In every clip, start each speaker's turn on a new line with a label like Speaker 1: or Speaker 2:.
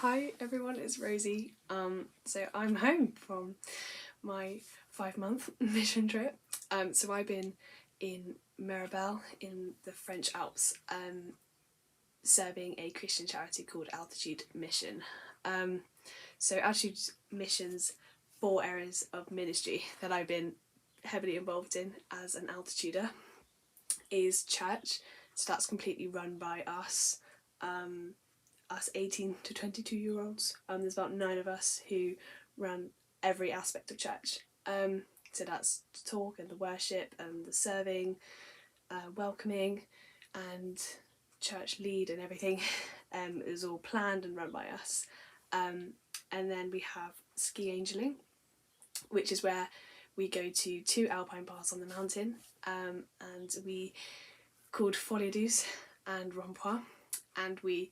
Speaker 1: Hi everyone, it's Rosie. So I'm home from my 5-month mission trip. So I've been in Mirabel in the French Alps, serving a Christian charity called Altitude Mission. So Altitude Mission's 4 areas of ministry that I've been heavily involved in as an altituder is church. So that's completely run by us 18 to 22 year olds. There's about 9 of us who run every aspect of church. So that's the talk and the worship and the serving, welcoming and church lead and everything. It was all planned and run by us. And then we have ski angeling, which is where we go to 2 alpine paths on the mountain, and we called Folie Douce and Rompois, and we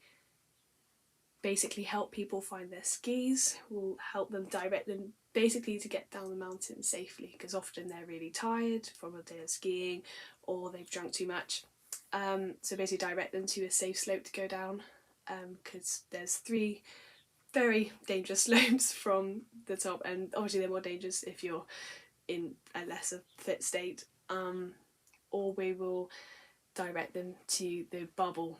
Speaker 1: basically help people find their skis. We'll help them, direct them basically to get down the mountain safely, because often they're really tired from a day of skiing or they've drunk too much. So basically direct them to a safe slope to go down, because there's 3 very dangerous slopes from the top, and obviously they're more dangerous if you're in a lesser fit state. Or we will direct them to the bubble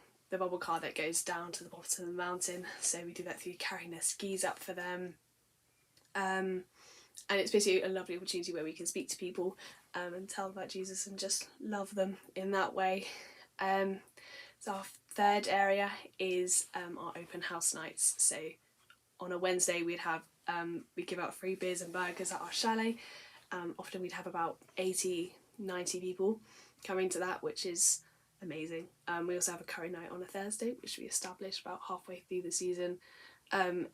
Speaker 1: car that goes down to the bottom of the mountain. So we do that through carrying their skis up for them. And it's basically a lovely opportunity where we can speak to people and tell them about Jesus and just love them in that way. So our 3rd area is our open house nights. So on a Wednesday we'd give out free beers and burgers at our chalet. Often we'd have about 80-90 people coming to that, which is amazing. We also have a curry night on a Thursday, which we established about halfway through the season, and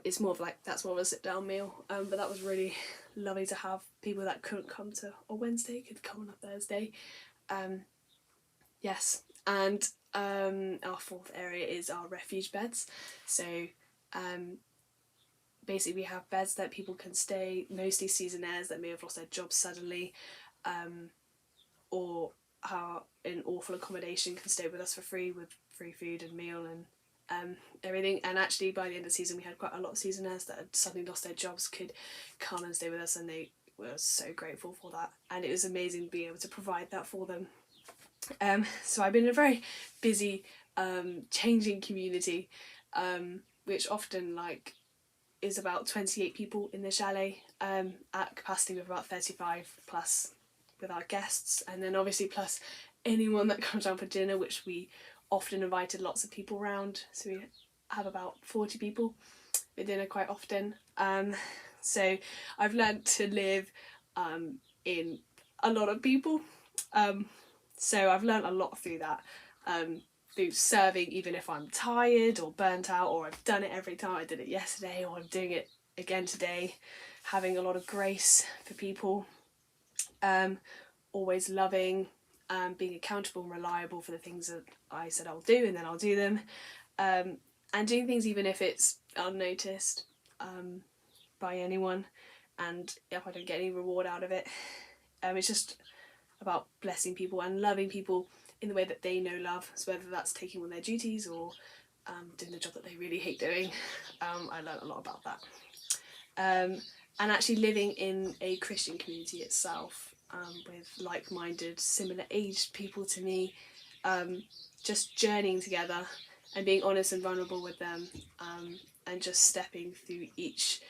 Speaker 1: it's more of like, that's more of a sit down meal, but that was really lovely to have people that couldn't come to a Wednesday could come on a Thursday. Yes, and our 4th area is our refuge beds. So basically we have beds that people can stay, mostly seasonaires that may have lost their jobs suddenly, or are in awful accommodation, can stay with us for free with free food and meal and everything. And actually by the end of the season we had quite a lot of seasonaires that had suddenly lost their jobs could come and stay with us, and they were so grateful for that, and it was amazing being able to provide that for them. So I've been in a very busy changing community, which often is about 28 people in the chalet, at capacity of about 35 plus with our guests, and then obviously plus anyone that comes down for dinner, which we often invited lots of people around. So we have about 40 people for dinner quite often. So I've learned to live in a lot of people. So I've learned a lot through that, through serving, even if I'm tired or burnt out, or I've done it every time. I did it yesterday, or I'm doing it again today. Having a lot of grace for people. Always loving, being accountable and reliable for the things that I said I'll do, and then I'll do them, and doing things even if it's unnoticed by anyone, and if I don't get any reward out of it. It's just about blessing people and loving people in the way that they know love, so whether that's taking on their duties or doing the job that they really hate doing. I learned a lot about that. And actually living in a Christian community itself, with like-minded, similar-aged people to me, just journeying together and being honest and vulnerable with them, and just stepping through each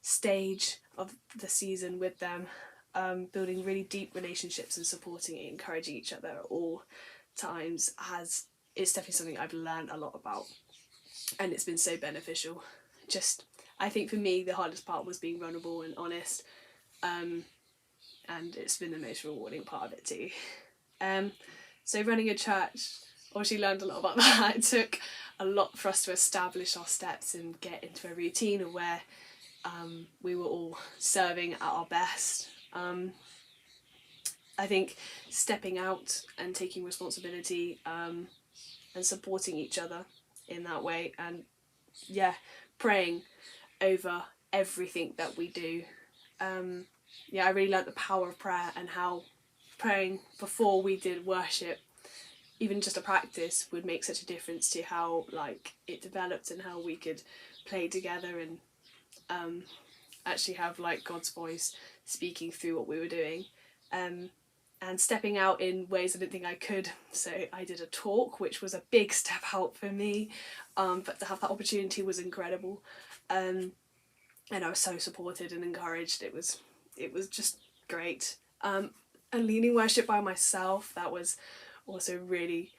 Speaker 1: stage of the season with them, building really deep relationships and supporting and encouraging each other at all times, it's definitely something I've learned a lot about, and it's been so beneficial. I think for me the hardest part was being vulnerable and honest, and it's been the most rewarding part of it too. So running a church, obviously learned a lot about that. It took a lot for us to establish our steps and get into a routine of where we were all serving at our best. I think stepping out and taking responsibility, and supporting each other in that way, and praying over everything that we do. I really learnt the power of prayer, and how praying before we did worship even just a practice would make such a difference to how like it developed and how we could play together and actually have like God's voice speaking through what we were doing, and stepping out in ways I didn't think I could. So I did a talk, which was a big step out for me, but to have that opportunity was incredible, and I was so supported and encouraged. It was just great. And leading worship by myself, that was also really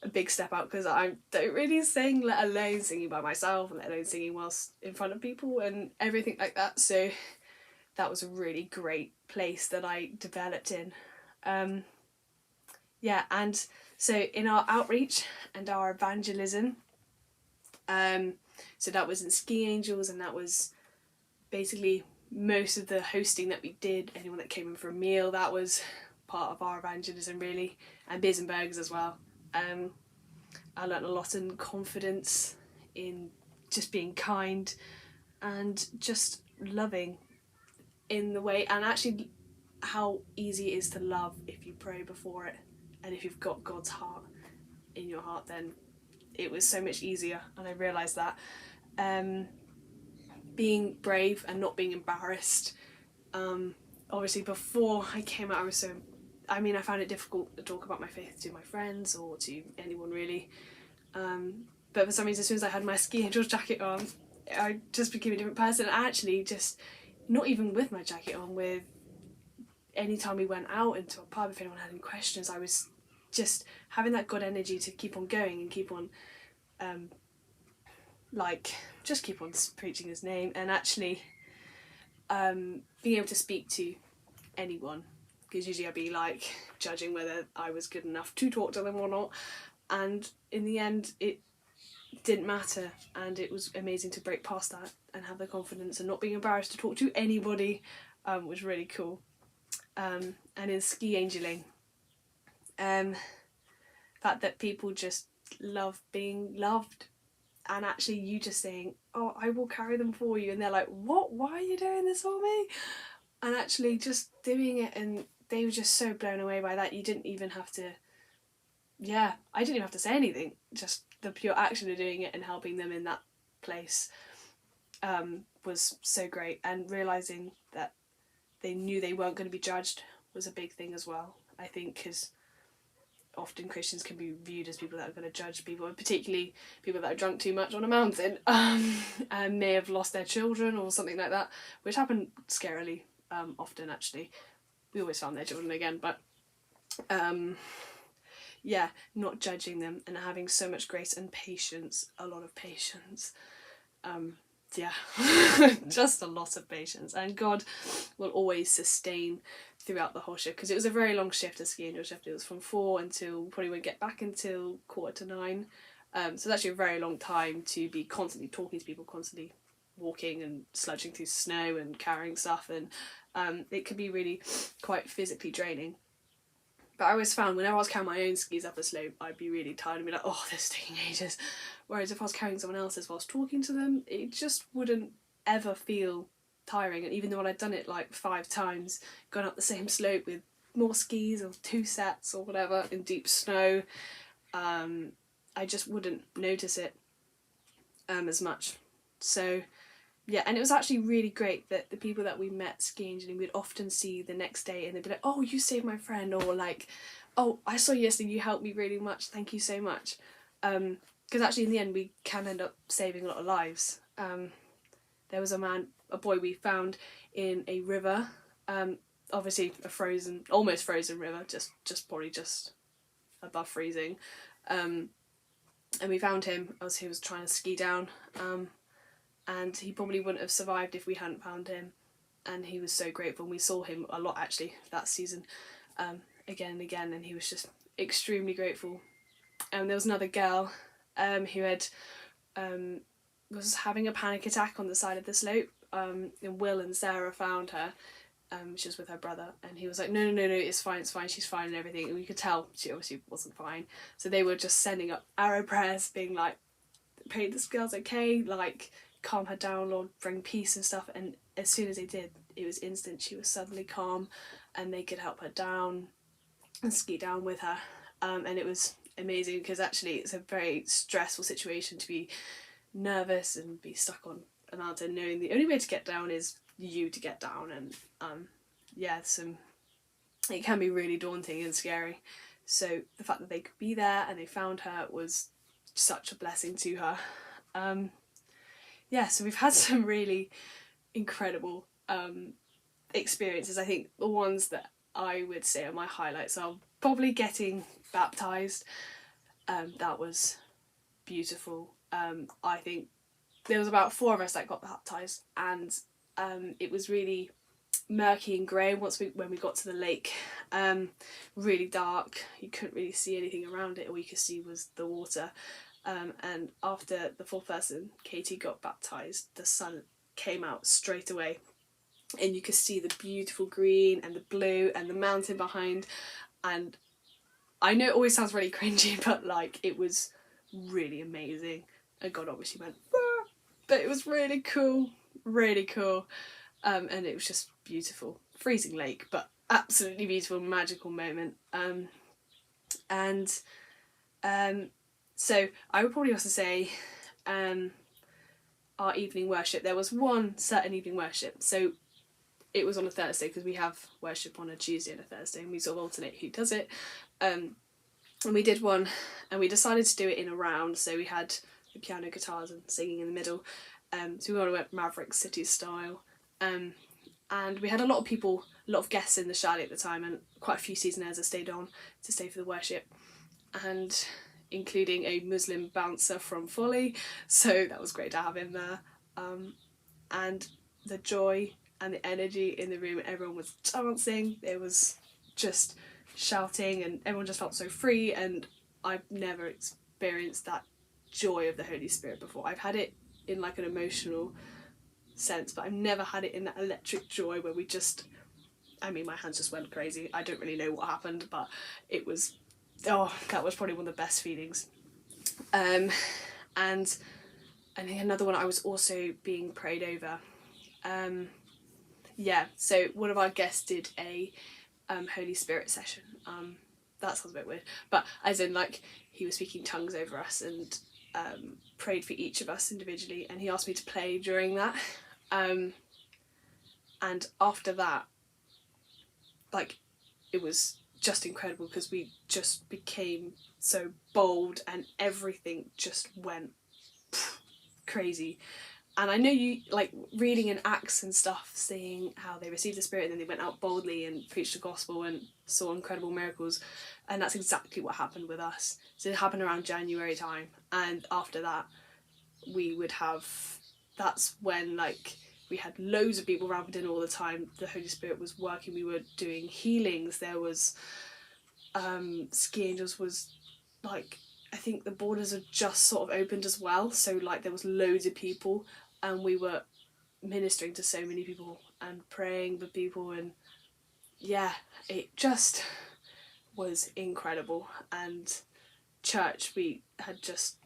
Speaker 1: a big step out, because I don't really sing, let alone singing by myself, and let alone singing whilst in front of people and everything like that. So that was a really great place that I developed in. Yeah, and so in our outreach and our evangelism, so that was in Ski Angels, and that was basically most of the hosting that we did. Anyone that came in for a meal, that was part of our evangelism really, and beers and burgers as well. I learnt a lot in confidence, in just being kind and just loving in the way, and actually how easy it is to love if you pray before it, and if you've got God's heart in your heart, then it was so much easier. And I realised that being brave and not being embarrassed, obviously before I came out I found it difficult to talk about my faith to my friends or to anyone really, but for some reason, as soon as I had my Ski Angels jacket on, I just became a different person. And actually, just not even with my jacket on, with any time we went out into a pub, if anyone had any questions, I was just having that God energy to keep on going and keep on just keep on preaching his name, and actually being able to speak to anyone, because usually I'd be like judging whether I was good enough to talk to them or not, and in the end it didn't matter, and it was amazing to break past that and have the confidence and not being embarrassed to talk to anybody, was really cool. And in ski angeling, fact that people just love being loved, and actually you just saying, oh, I will carry them for you, and they're like, what, why are you doing this for me? And actually just doing it, and they were just so blown away by that. You didn't even have to, I didn't even have to say anything, just the pure action of doing it and helping them in that place was so great. And realising that they knew they weren't going to be judged was a big thing as well, I think, because often Christians can be viewed as people that are going to judge people, and particularly people that are drunk too much on a mountain and may have lost their children or something like that, which happened scarily often actually. We always found their children again, but not judging them and having so much grace and patience, a lot of patience. Just a lot of patience, and God will always sustain throughout the whole shift, because it was a very long shift, a Ski Angel shift. It was from 4 until, probably won't get back until 8:45, so it's actually a very long time to be constantly talking to people, constantly walking and sludging through snow and carrying stuff, and it could be really quite physically draining. But I always found whenever I was carrying my own skis up a slope, I'd be really tired and be like, oh, this is taking ages. Whereas if I was carrying someone else's whilst talking to them, it just wouldn't ever feel tiring. And even though I'd done it like 5 times, gone up the same slope with more skis or 2 sets or whatever in deep snow, I just wouldn't notice it as much. So yeah, and it was actually really great that the people that we met ski angeling, we'd often see the next day, and they'd be like, oh, you saved my friend, or like, oh, I saw you yesterday, you helped me really much, thank you so much. Because actually in the end we can end up saving a lot of lives. There was a boy we found in a river, obviously a almost frozen river, probably just above freezing, and we found him as he was trying to ski down, and he probably wouldn't have survived if we hadn't found him, and he was so grateful. And we saw him a lot actually that season, again and again, and he was just extremely grateful. And there was another girl who had was having a panic attack on the side of the slope, and Will and Sarah found her. She was with her brother, and he was like, no, it's fine, she's fine and everything, and we could tell she obviously wasn't fine. So they were just sending up arrow prayers, being like, pray this girl's okay, like, calm her down, Lord, bring peace and stuff. And as soon as they did, it was instant. She was suddenly calm, and they could help her down and ski down with her, and it was amazing, because actually it's a very stressful situation to be nervous and be stuck on a mountain knowing the only way to get down is you to get down, and it can be really daunting and scary. So the fact that they could be there and they found her was such a blessing to her. So we've had some really incredible experiences. I think the ones that I would say are my highlights are probably getting baptised. That was beautiful. I think there was about 4 of us that got baptised, and it was really murky and grey when we got to the lake. Really dark, you couldn't really see anything around it, all you could see was the water. And after the 4th person, Katie, got baptised, the sun came out straight away, and you could see the beautiful green and the blue and the mountain behind. And I know it always sounds really cringy, but like, it was really amazing. And God obviously went, ah! But it was really cool, really cool. And it was just beautiful. Freezing lake, but absolutely beautiful, magical moment. So I would probably also say our evening worship. There was one certain evening worship. So it was on a Thursday, because we have worship on a Tuesday and a Thursday, and we sort of alternate who does it. And we did one, and we decided to do it in a round. So we had the piano, guitars, and singing in the middle. So we went Maverick City style. And we had a lot of people, a lot of guests in the chalet at the time, and quite a few seasonaires that stayed on to stay for the worship, and including a Muslim bouncer from Folly, so that was great to have him there. And the joy and the energy in the room, everyone was dancing, there was just shouting, and everyone just felt so free, and I've never experienced that joy of the Holy Spirit before. I've had it in like an emotional sense, but I've never had it in that electric joy where my hands just went crazy. I don't really know what happened, but it was, that was probably one of the best feelings. And I think another one, I was also being prayed over. So one of our guests did a Holy Spirit session. That sounds a bit weird, but as in, like, he was speaking tongues over us and prayed for each of us individually, and he asked me to play during that. And after that, like, it was just incredible, because we just became so bold, and everything just went crazy. And I know you, like, reading in Acts and stuff, seeing how they received the Spirit and then they went out boldly and preached the gospel and saw incredible miracles, and that's exactly what happened with us. So it happened around January time, and after that that's when, like, we had loads of people around for dinner all the time. The Holy Spirit was working, we were doing healings, there was Ski Angels was, like, I think the borders had just sort of opened as well, so like there was loads of people, and we were ministering to so many people and praying for people, and it just was incredible. And church, it just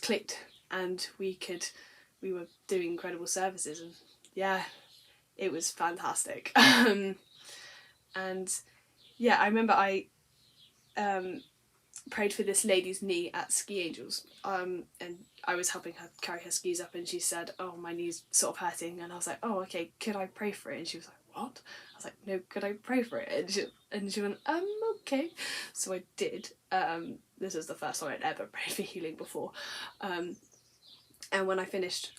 Speaker 1: clicked, and we were doing incredible services, and it was fantastic. I remember I prayed for this lady's knee at Ski Angels, and I was helping her carry her skis up, and she said, oh, my knee's sort of hurting, and I was like, oh, okay, could I pray for it? And she was like, what? I was like, no, could I pray for it? And she went, okay. So I did. This was the first time I'd ever prayed for healing before. And when I finished,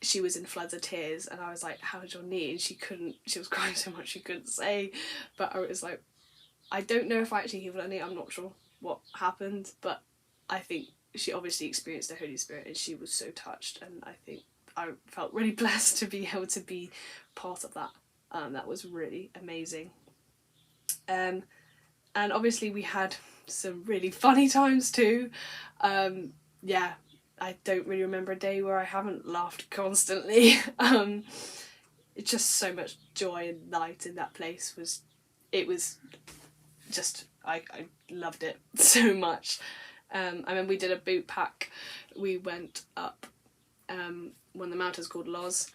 Speaker 1: she was in floods of tears, and I was like, how's your knee? And she was crying so much she couldn't say, but I was like, I don't know if I actually healed her knee, I'm not sure what happened, but I think she obviously experienced the Holy Spirit, and she was so touched, and I think I felt really blessed to be able to be part of that. That was really amazing. And obviously we had some really funny times too. I don't really remember a day where I haven't laughed constantly. It's just so much joy and light in that place. It was just, I loved it so much. I remember we did a boot pack. We went up one of the mountains called Loz.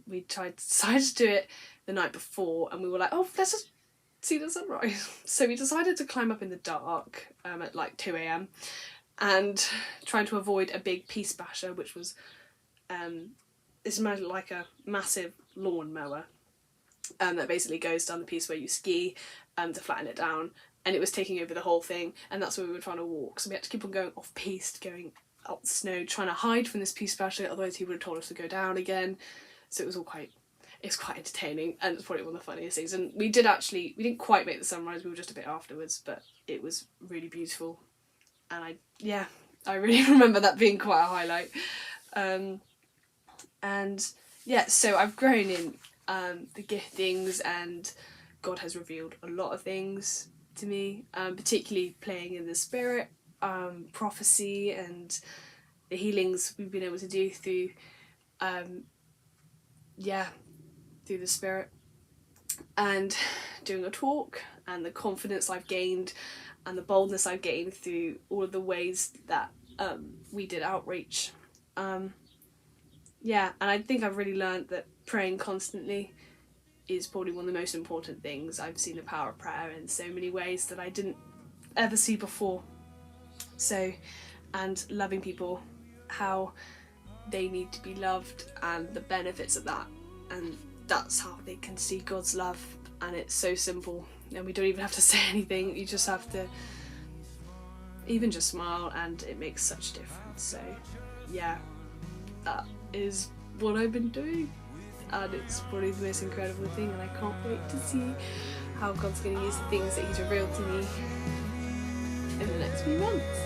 Speaker 1: We decided to do it the night before, and we were like, oh, let's just see the sunrise. So we decided to climb up in the dark at like 2 a.m. and trying to avoid a big peace basher, which was it's like a massive lawn mower that basically goes down the piece where you ski to flatten it down, and it was taking over the whole thing, and that's where we were trying to walk, so we had to keep on going off piste, going up the snow, trying to hide from this peace basher, otherwise he would have told us to go down again. So it was quite entertaining, and it's probably one of the funniest things. And we didn't quite make the sunrise, we were just a bit afterwards, but it was really beautiful, and I really remember that being quite a highlight. And yeah, so I've grown in the giftings, and God has revealed a lot of things to me, particularly playing in the spirit, prophecy, and the healings we've been able to do through through the spirit, and doing a talk, and the confidence I've gained and the boldness I've gained through all of the ways that we did outreach. And I think I've really learned that praying constantly is probably one of the most important things. I've seen the power of prayer in so many ways that I didn't ever see before. So, and loving people, how they need to be loved, and the benefits of that, and that's how they can see God's love. And it's so simple, and we don't even have to say anything, you just have to even just smile, and it makes such a difference. So yeah, that is what I've been doing, and it's probably the most incredible thing, and I can't wait to see how God's going to use the things that he's revealed to me in the next few months.